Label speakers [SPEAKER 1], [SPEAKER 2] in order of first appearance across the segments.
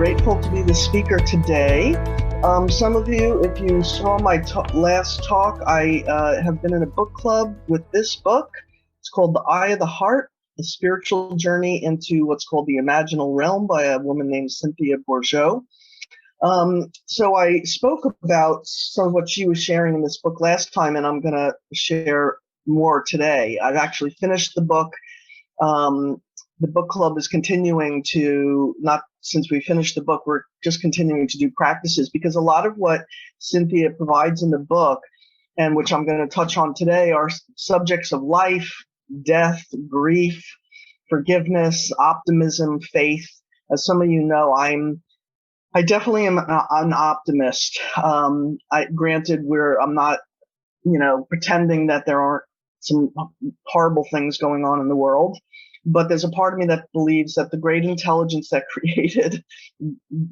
[SPEAKER 1] grateful to be the speaker today. Some of you, if you saw my last talk, I have been in a book club with this book. It's called The Eye of the Heart, A Spiritual Journey into what's called the Imaginal Realm by a woman named Cynthia Bourgeault. So I spoke about some of what she was sharing in this book last time, and I'm going to share more today. I've actually finished the book. The book club is continuing to, not since we finished the book, we're just continuing to do practices, because a lot of what Cynthia provides in the book, and which I'm going to touch on today, are subjects of life, death, grief, forgiveness, optimism, faith. As some of you know, I definitely am an optimist. Granted, I'm not, pretending that there aren't some horrible things going on in the world. But there's a part of me that believes that the great intelligence that created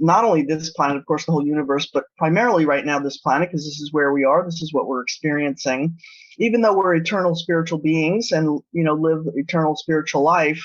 [SPEAKER 1] not only this planet, of course, the whole universe, but primarily right now this planet, because this is where we are, this is what we're experiencing. Even though we're eternal spiritual beings and, live eternal spiritual life,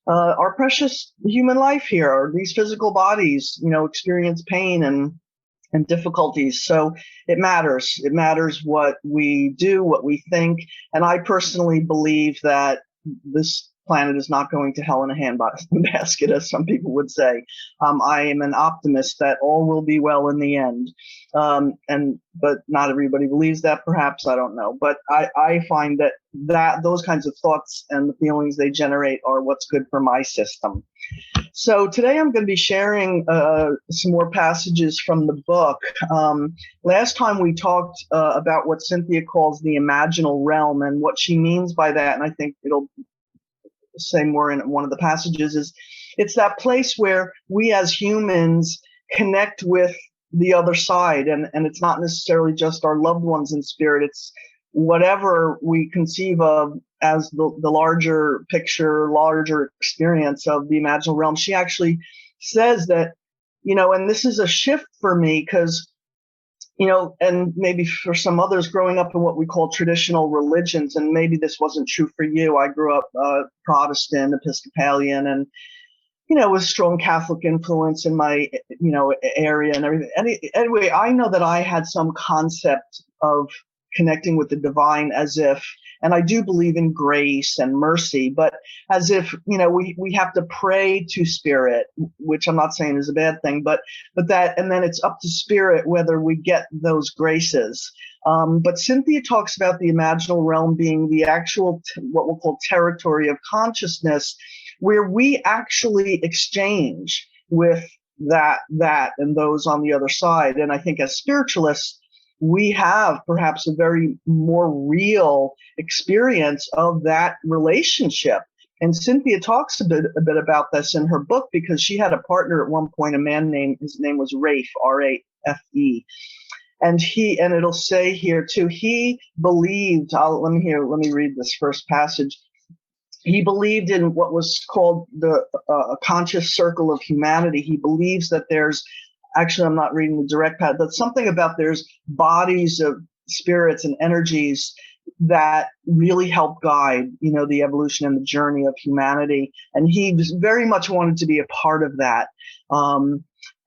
[SPEAKER 1] our precious human life here, these physical bodies, experience pain and difficulties. So it matters. It matters what we do, what we think. And I personally believe that this planet is not going to hell in a handbasket, as some people would say. I am an optimist that all will be well in the end. But not everybody believes that, perhaps, I don't know. But I find that those kinds of thoughts and the feelings they generate are what's good for my system. So today I'm going to be sharing some more passages from the book. Last time we talked about what Cynthia calls the imaginal realm, and what she means by that, and I think it'll say more in one of the passages, is it's that place where we as humans connect with the other side, and it's not necessarily just our loved ones in spirit. It's whatever we conceive of as the larger picture, larger experience of the imaginal realm. She actually says that, and this is a shift for me, because and maybe for some others growing up in what we call traditional religions, and maybe this wasn't true for you. I grew up Protestant, Episcopalian, and, with strong Catholic influence in my, area and everything. Anyway, I know that I had some concept of connecting with the divine as if, and I do believe in grace and mercy, but as if, we have to pray to spirit, which I'm not saying is a bad thing, but that, and then it's up to spirit whether we get those graces. But Cynthia talks about the imaginal realm being the actual, what we'll call territory of consciousness, where we actually exchange with that and those on the other side. And I think as spiritualists, we have perhaps a very more real experience of that relationship. And Cynthia talks a bit about this in her book, because she had a partner at one point, a man his name was Rafe, R-A-F-E. And it'll say here too, he believed, let me read this first passage. He believed in what was called the conscious circle of humanity. He believes that actually, I'm not reading the direct path, but something about there's bodies of spirits and energies that really help guide, the evolution and the journey of humanity. And he very much wanted to be a part of that.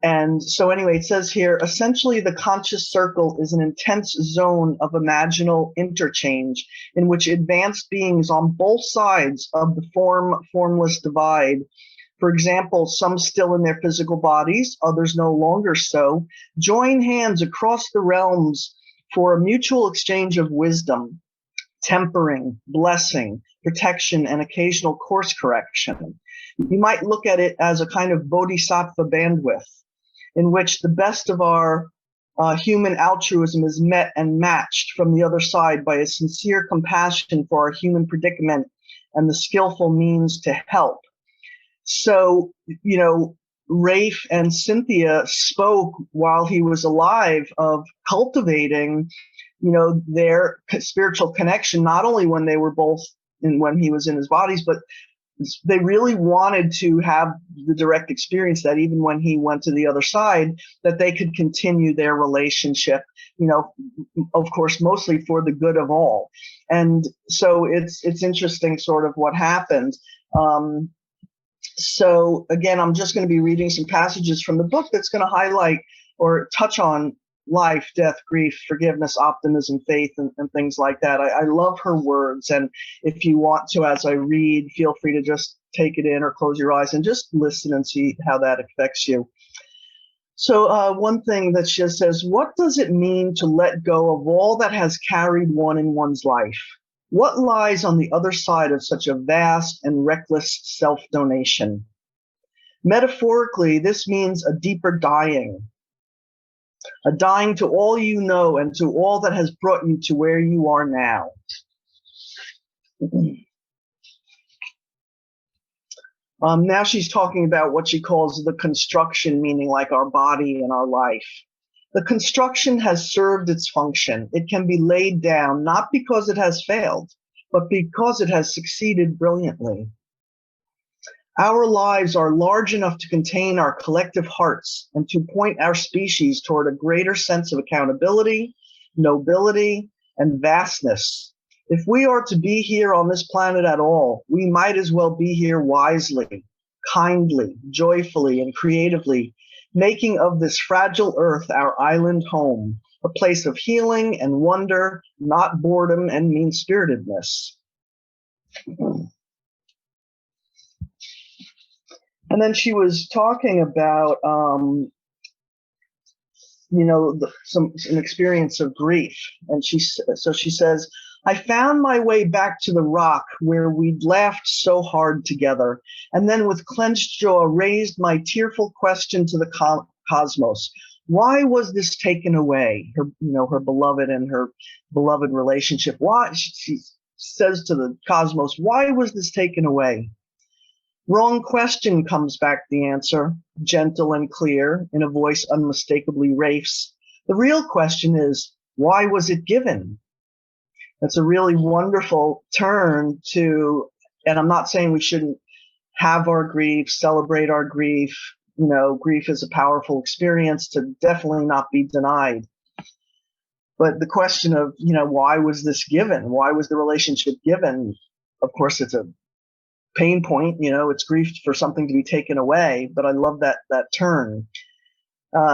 [SPEAKER 1] And so anyway, it says here, essentially the conscious circle is an intense zone of imaginal interchange in which advanced beings on both sides of the formless divide, for example, some still in their physical bodies, others no longer so, join hands across the realms for a mutual exchange of wisdom, tempering, blessing, protection, and occasional course correction. You might look at it as a kind of bodhisattva bandwidth, in which the best of our human altruism is met and matched from the other side by a sincere compassion for our human predicament and the skillful means to help. So, Rafe and Cynthia spoke while he was alive of cultivating, their spiritual connection, not only when they were both when he was in his bodies, but they really wanted to have the direct experience that even when he went to the other side, that they could continue their relationship, of course, mostly for the good of all. And so it's interesting sort of what happened. So again, I'm just going to be reading some passages from the book that's going to highlight or touch on life, death, grief, forgiveness, optimism, faith, and things like that. I love her words. And if you want to, as I read, feel free to just take it in or close your eyes and just listen and see how that affects you. So one thing that she says, what does it mean to let go of all that has carried one in one's life? What lies on the other side of such a vast and reckless self-donation? Metaphorically, this means a deeper dying, a dying to all you know and to all that has brought you to where you are now. Now she's talking about what she calls the construction, meaning like our body and our life. The construction has served its function. It can be laid down, not because it has failed, but because it has succeeded brilliantly. Our lives are large enough to contain our collective hearts and to point our species toward a greater sense of accountability, nobility, and vastness. If we are to be here on this planet at all, we might as well be here wisely, kindly, joyfully, and creatively, making of this fragile earth our island home, a place of healing and wonder, not boredom and mean-spiritedness. And then she was talking about, some experience of grief. And she says, I found my way back to the rock where we'd laughed so hard together, and then with clenched jaw raised my tearful question to the cosmos. Why was this taken away? Her beloved and her beloved relationship. Why, she says to the cosmos, why was this taken away? Wrong question, comes back the answer, gentle and clear, in a voice unmistakably Rafe's. The real question is, why was it given? That's a really wonderful turn to, and I'm not saying we shouldn't have our grief, celebrate our grief. Grief is a powerful experience to definitely not be denied. But the question of, why was this given? Why was the relationship given? Of course, it's a pain point, it's grief for something to be taken away, but I love that turn.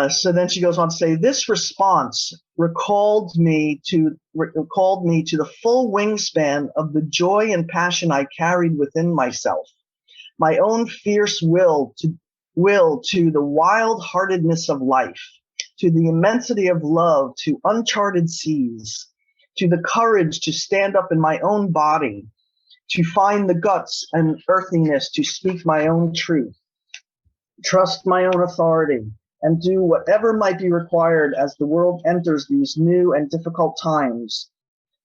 [SPEAKER 1] So then she goes on to say, this response recalled me to the full wingspan of the joy and passion I carried within myself, my own fierce will to the wild-heartedness of life, to the immensity of love, to uncharted seas, to the courage to stand up in my own body, to find the guts and earthiness to speak my own truth, trust my own authority, and do whatever might be required as the world enters these new and difficult times.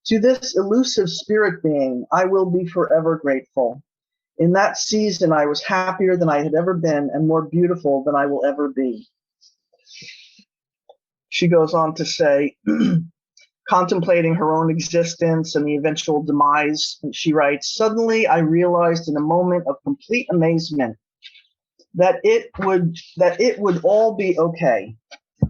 [SPEAKER 1] To this elusive spirit being, I will be forever grateful. In that season, I was happier than I had ever been and more beautiful than I will ever be. She goes on to say, contemplating her own existence and the eventual demise, she writes, suddenly I realized in a moment of complete amazement that it would all be okay.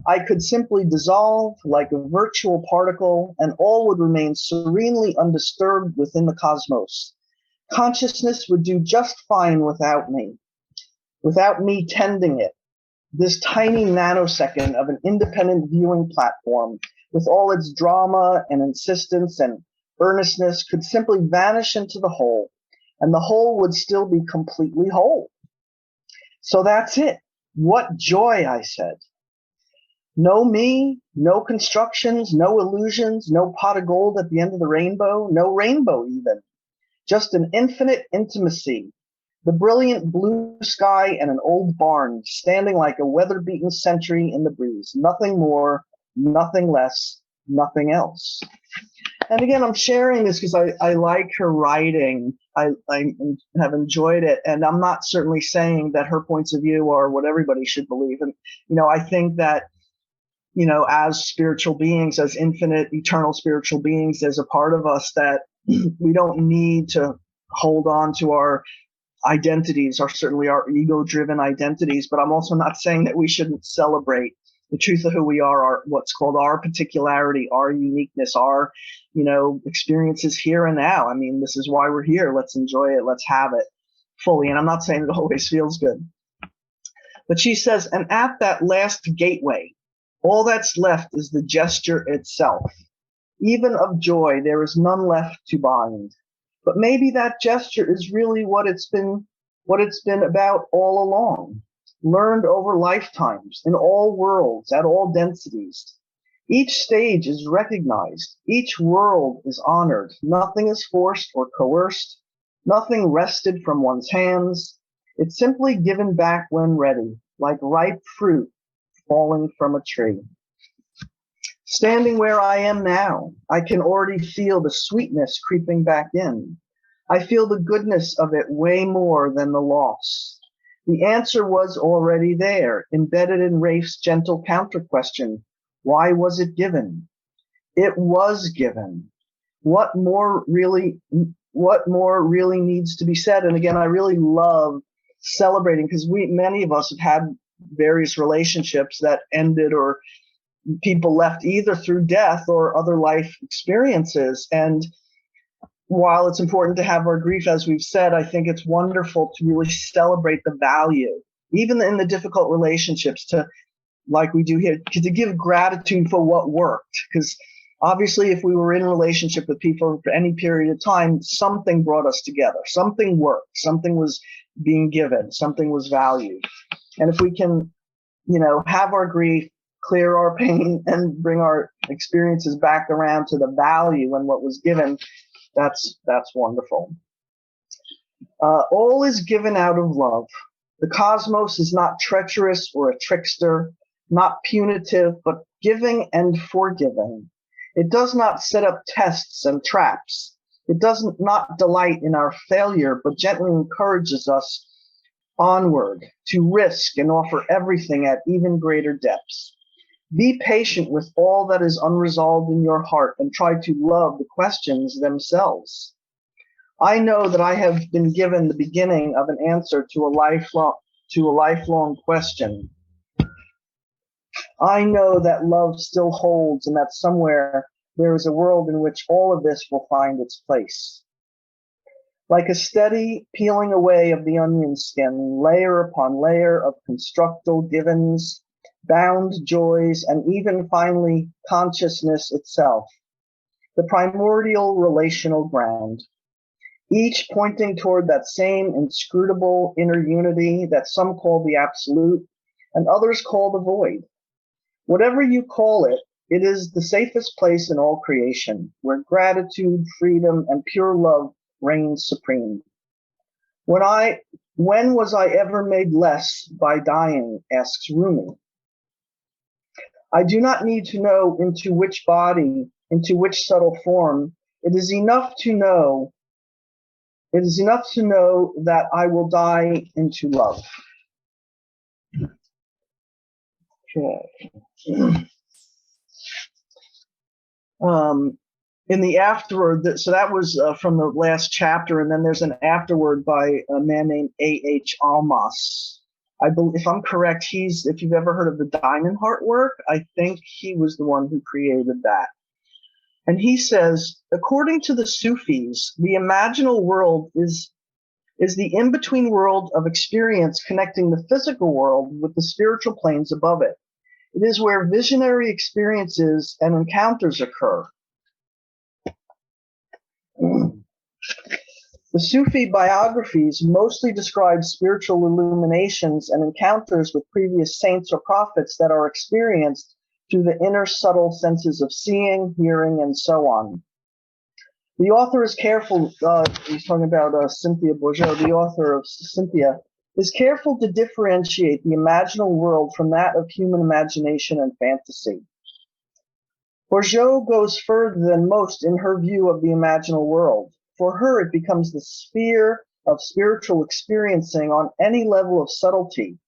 [SPEAKER 1] I could simply dissolve like a virtual particle and all would remain serenely undisturbed within the cosmos. Consciousness would do just fine without me tending it. This tiny nanosecond of an independent viewing platform with all its drama and insistence and earnestness could simply vanish into the whole, and the whole would still be completely whole. So that's it. What joy, I said. No me, no constructions, no illusions, no pot of gold at the end of the rainbow, no rainbow even. Just an infinite intimacy, the brilliant blue sky and an old barn standing like a weather-beaten sentry in the breeze. Nothing more, nothing less, nothing else. And again, I'm sharing this because I like her writing. I have enjoyed it. And I'm not certainly saying that her points of view are what everybody should believe. And, I think that, as spiritual beings, as infinite, eternal spiritual beings, there's a part of us that we don't need to hold on to our identities, certainly our ego-driven identities. But I'm also not saying that we shouldn't celebrate the truth of who we are, what's called our particularity, our uniqueness, our, experiences here and now. I mean, this is why we're here. Let's enjoy it. Let's have it. fully. And I'm not saying it always feels good. But she says, and at that last gateway, all that's left is the gesture itself. Even of joy, there is none left to bind. But maybe that gesture is really what it's been about all along, learned over lifetimes, in all worlds, at all densities. Each stage is recognized. Each world is honored. Nothing is forced or coerced. Nothing wrested from one's hands. It's simply given back when ready, like ripe fruit falling from a tree. Standing where I am now, I can already feel the sweetness creeping back in. I feel the goodness of it way more than the loss. The answer was already there, embedded in Rafe's gentle counter-question. Why was it given? It was given. What more really needs to be said? And again, I really love celebrating, because many of us have had various relationships that ended, or people left either through death or other life experiences. And while it's important to have our grief, as we've said, I think it's wonderful to really celebrate the value, even in the difficult relationships, to, like we do here, to give gratitude for what worked. Because obviously, if we were in a relationship with people for any period of time, something brought us together. Something worked. Something was being given. Something was valued. And if we can, have our grief, clear our pain, and bring our experiences back around to the value and what was given, that's wonderful. All is given out of love. The cosmos is not treacherous or a trickster, not punitive, but giving and forgiving. It does not set up tests and traps. It does not delight in our failure, but gently encourages us onward to risk and offer everything at even greater depths. Be patient with all that is unresolved in your heart and try to love the questions themselves. I know that I have been given the beginning of an answer to a lifelong question. I know that love still holds, and that somewhere there is a world in which all of this will find its place. Like a steady peeling away of the onion skin, layer upon layer of constructal givens, bound joys, and even finally consciousness itself, the primordial relational ground, each pointing toward that same inscrutable inner unity that some call the absolute and others call the void. Whatever you call it, it is the safest place in all creation, where gratitude, freedom, and pure love reigns supreme. When was I ever made less by dying, asks Rumi. I do not need to know into which body, into which subtle form. It is enough to know that I will die into love. Okay. In the afterword, so that was from the last chapter, and then there's an afterword by a man named A.H. Almas. I believe, if I'm correct, if you've ever heard of the Diamond Heart work, I think he was the one who created that. And he says, according to the Sufis, the imaginal world is the in-between world of experience connecting the physical world with the spiritual planes above it. It is where visionary experiences and encounters occur. The Sufi biographies mostly describe spiritual illuminations and encounters with previous saints or prophets that are experienced through the inner subtle senses of seeing, hearing, and so on. The author is careful, he's talking about Cynthia Bourgeois, the author of Cynthia, is careful to differentiate the imaginal world from that of human imagination and fantasy. Bourgeois goes further than most in her view of the imaginal world. For her, it becomes the sphere of spiritual experiencing on any level of subtlety,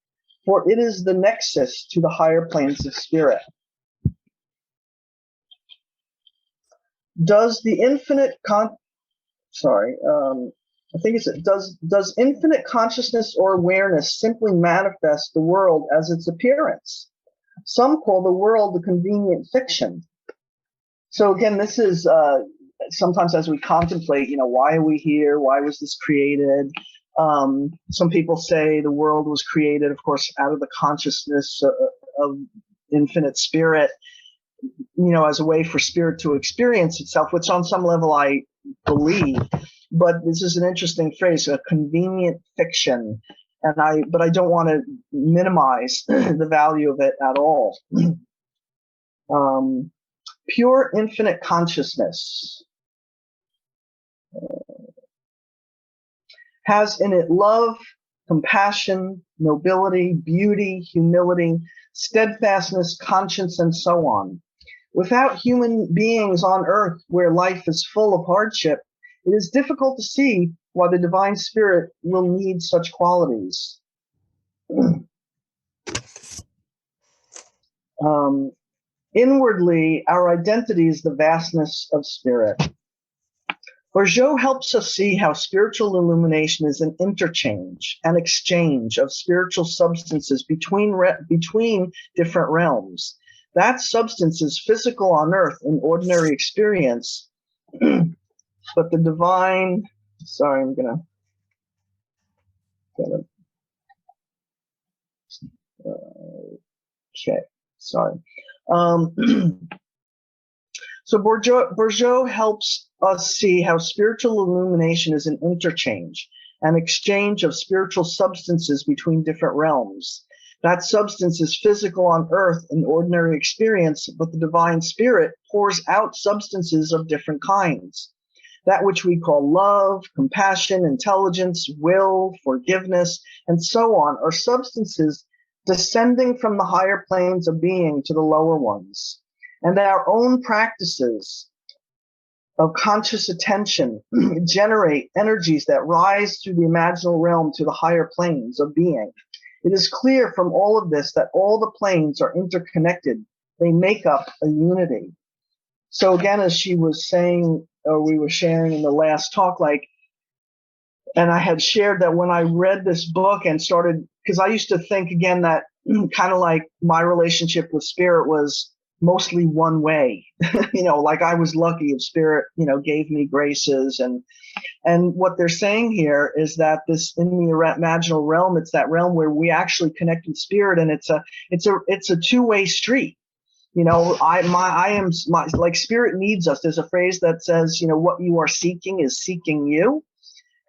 [SPEAKER 1] for it is the nexus to the higher planes of spirit. Does infinite consciousness or awareness simply manifest the world as its appearance? Some call the world a convenient fiction. So again, this is sometimes as we contemplate, why are we here? Why was this created? Some people say the world was created, of course, out of the consciousness of infinite spirit, as a way for spirit to experience itself, which on some level I believe. But this is an interesting phrase, a convenient fiction. But I don't want to minimize the value of it at all. Pure infinite consciousness has in it love, compassion, nobility, beauty, humility, steadfastness, conscience, and so on. Without human beings on earth where life is full of hardship, it is difficult to see why the divine spirit will need such qualities. Inwardly, our identity is the vastness of spirit. Bourgeot helps us see how spiritual illumination is an interchange, an exchange of spiritual substances between different realms. That substance is physical on earth in ordinary experience, but the divine, sorry, I'm gonna okay, sorry. So Bourgeot helps us see how spiritual illumination is an interchange, an exchange of spiritual substances between different realms. That substance is physical on earth in ordinary experience, but the divine spirit pours out substances of different kinds. That which we call love, compassion, intelligence, will, forgiveness, and so on are substances descending from the higher planes of being to the lower ones. And our own practices of conscious attention generate energies that rise through the imaginal realm to the higher planes of being. It is clear from all of this that all the planes are interconnected. They make up a unity. So again, as she was saying, or we were sharing in the last talk, and I had shared that when I read this book and started, because I used to think again that kind of like my relationship with spirit was mostly one way, like I was lucky if spirit, gave me graces. And what they're saying here is that this in the imaginal realm, it's that realm where we actually connect with spirit, and it's a two-way street. Like spirit needs us. There's a phrase that says, what you are seeking is seeking you.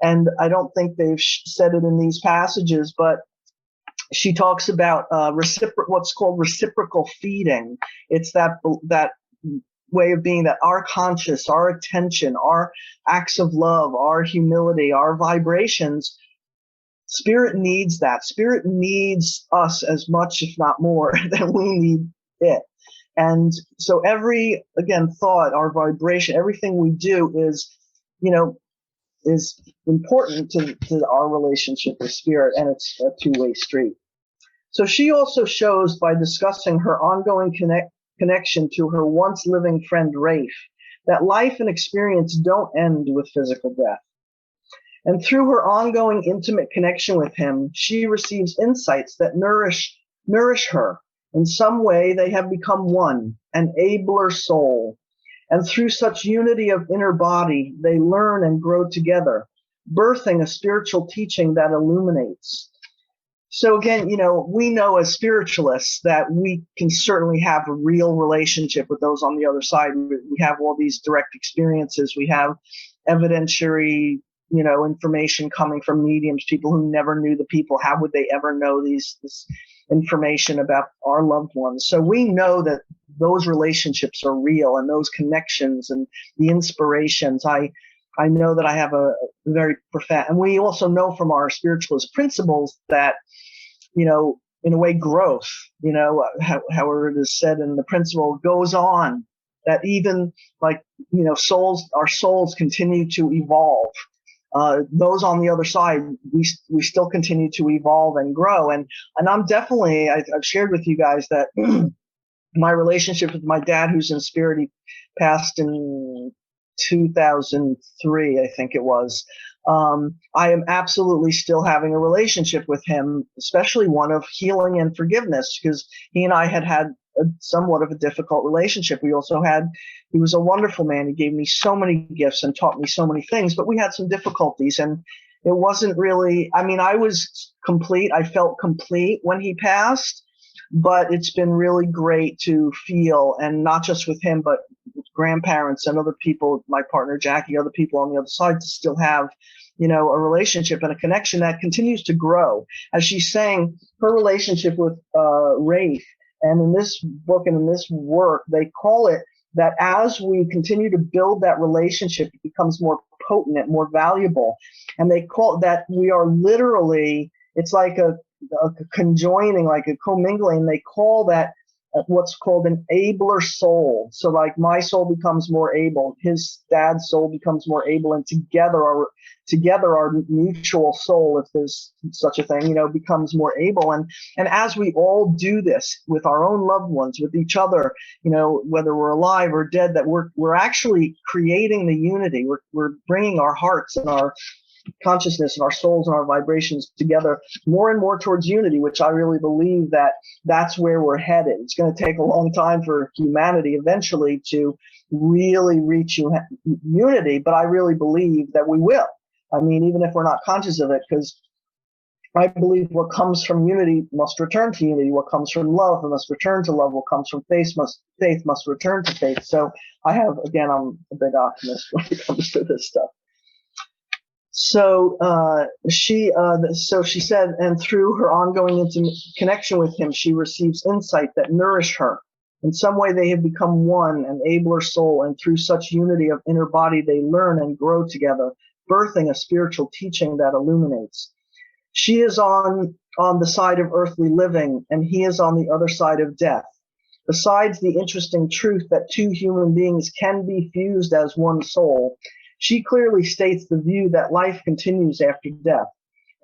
[SPEAKER 1] And I don't think they've said it in these passages, but she talks about what's called reciprocal feeding. It's that way of being that our conscious, our attention, our acts of love, our humility, our vibrations, spirit needs that. Spirit needs us as much, if not more, than we need it. And so every, again, thought, our vibration, everything we do is important to our relationship with spirit, and it's a two-way street. So she also shows, by discussing her ongoing connection to her once living friend Rafe, that life and experience don't end with physical death. And through her ongoing intimate connection with him, she receives insights that nourish her. In some way, they have become one, an abler soul. And through such unity of inner body, they learn and grow together, birthing a spiritual teaching that illuminates. So again, we know as spiritualists that we can certainly have a real relationship with those on the other side. We have all these direct experiences. We have evidentiary, information coming from mediums, people who never knew the people. How would they ever know this information about our loved ones? So we know that those relationships are real, and those connections and the inspirations. I know that I have a very profound, and we also know from our spiritualist principles that, in a way, growth, however it is said in the principle, goes on, that even our souls continue to evolve. Those on the other side, we still continue to evolve and grow. And I'm definitely, I've shared with you guys that my relationship with my dad, who's in spirit, he passed in 2003, I think it was. I am absolutely still having a relationship with him, especially one of healing and forgiveness, because he and I had somewhat of a difficult relationship. He was a wonderful man. He gave me so many gifts and taught me so many things, but we had some difficulties. And it wasn't really, I mean, I was complete. I felt complete when he passed, but it's been really great to feel, and not just with him, but with grandparents and other people, my partner Jackie, other people on the other side, to still have, a relationship and a connection that continues to grow. As she's saying, her relationship with Rafe, and in this book and in this work, they call it that as we continue to build that relationship, it becomes more potent and more valuable. And they call that we are literally, it's like a conjoining, like a commingling. They call that what's called an abler soul. So like my soul becomes more able, his dad's soul becomes more able, and together our mutual soul, if there's such a thing, becomes more able. And as we all do this with our own loved ones, with each other, whether we're alive or dead, that we're actually creating the unity. We're bringing our hearts and our consciousness and our souls and our vibrations together more and more towards unity, which I really believe that that's where we're headed. It's going to take a long time for humanity eventually to really reach unity, but I really believe that we will. I mean, even if we're not conscious of it, because I believe what comes from unity must return to unity. What comes from love must return to love. What comes from faith must return to faith. So I'm a big optimist when it comes to this stuff. So she said, and through her ongoing intimate connection with him, she receives insight that nourish her. In some way, they have become one, an abler soul, and through such unity of inner body, they learn and grow together, birthing a spiritual teaching that illuminates. She is on the side of earthly living, and he is on the other side of death. Besides the interesting truth that two human beings can be fused as one soul, she clearly states the view that life continues after death,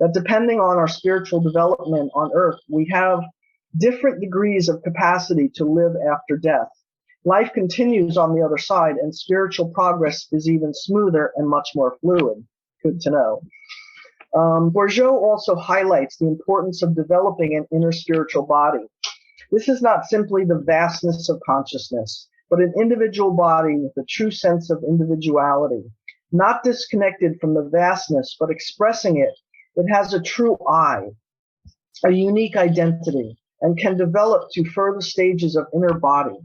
[SPEAKER 1] that depending on our spiritual development on earth, we have different degrees of capacity to live after death. Life continues on the other side, and spiritual progress is even smoother and much more fluid. Good to know. Bourgeot also highlights the importance of developing an inner spiritual body. This is not simply the vastness of consciousness, but an individual body with a true sense of individuality. Not disconnected from the vastness, but expressing it. It has a true I, a unique identity, and can develop to further stages of inner body.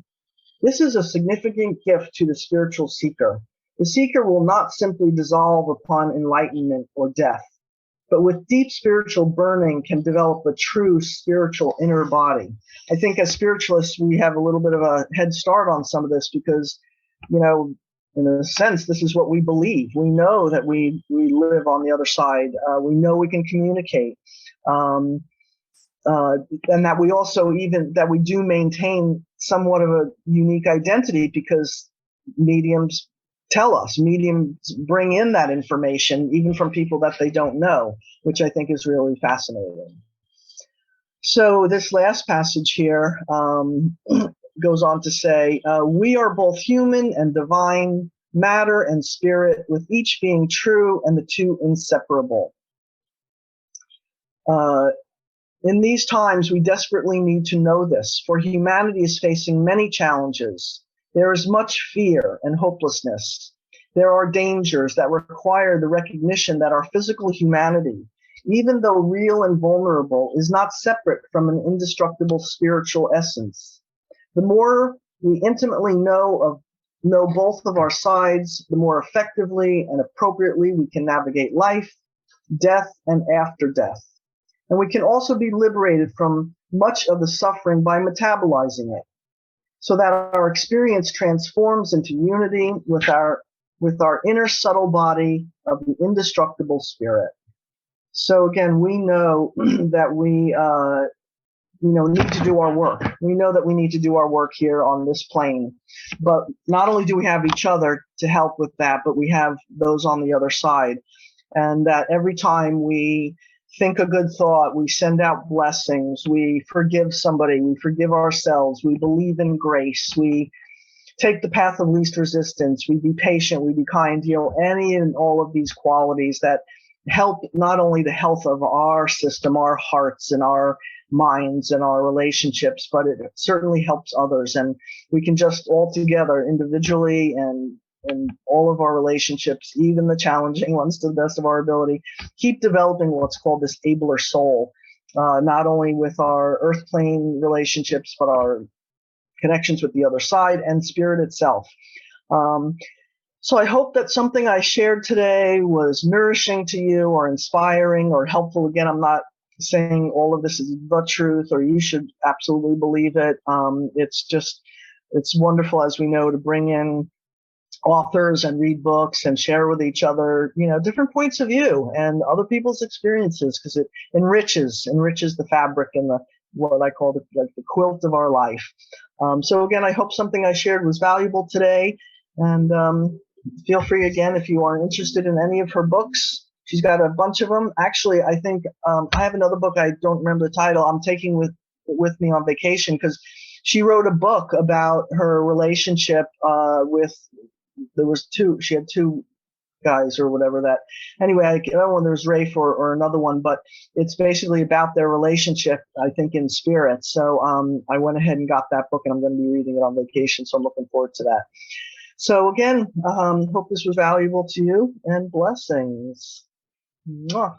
[SPEAKER 1] This is a significant gift to the spiritual seeker. The seeker will not simply dissolve upon enlightenment or death, but with deep spiritual burning can develop a true spiritual inner body. I think as spiritualists, we have a little bit of a head start on some of this because, in a sense, this is what we believe. We know that we live on the other side. We know we can communicate. And that we also that we do maintain somewhat of a unique identity because mediums tell us, mediums bring in that information, even from people that they don't know, which I think is really fascinating. So this last passage here, goes on to say, we are both human and divine, matter and spirit, with each being true and the two inseparable. In these times, we desperately need to know this, for humanity is facing many challenges. There is much fear and hopelessness. There are dangers that require the recognition that our physical humanity, even though real and vulnerable, is not separate from an indestructible spiritual essence. The more we intimately know both of our sides, the more effectively and appropriately we can navigate life, death, and after death. And we can also be liberated from much of the suffering by metabolizing it, so that our experience transforms into unity with our inner subtle body of the indestructible spirit. So again, we know that we need to do our work. We know that we need to do our work here on this plane. But not only do we have each other to help with that, but we have those on the other side. And that every time we think a good thought, we send out blessings, we forgive somebody, we forgive ourselves, we believe in grace, we take the path of least resistance, we be patient, we be kind, any and all of these qualities that help not only the health of our system, our hearts and our minds and our relationships, but it certainly helps others. And we can just all together, individually and in all of our relationships, even the challenging ones, to the best of our ability. Keep developing what's called this abler soul, not only with our earth plane relationships, but our connections with the other side and spirit itself. So I hope that something I shared today was nourishing to you or inspiring or helpful. Again, I'm not saying all of this is the truth or you should absolutely believe it. It's wonderful, as we know, to bring in authors and read books and share with each other, different points of view and other people's experiences, because it enriches the fabric and what I call the quilt of our life. So again, I hope something I shared was valuable today, and feel free again if you are interested in any of her books. She's got a bunch of them. Actually, I think I have another book. I don't remember the title. I'm taking with me on vacation, because she wrote a book about her relationship with. She had two guys or whatever that. Anyway, I don't know whether there's Rafe or another one, but it's basically about their relationship, I think, in spirit. So I went ahead and got that book, and I'm going to be reading it on vacation. So I'm looking forward to that. So again, hope this was valuable to you, and blessings. Mwah.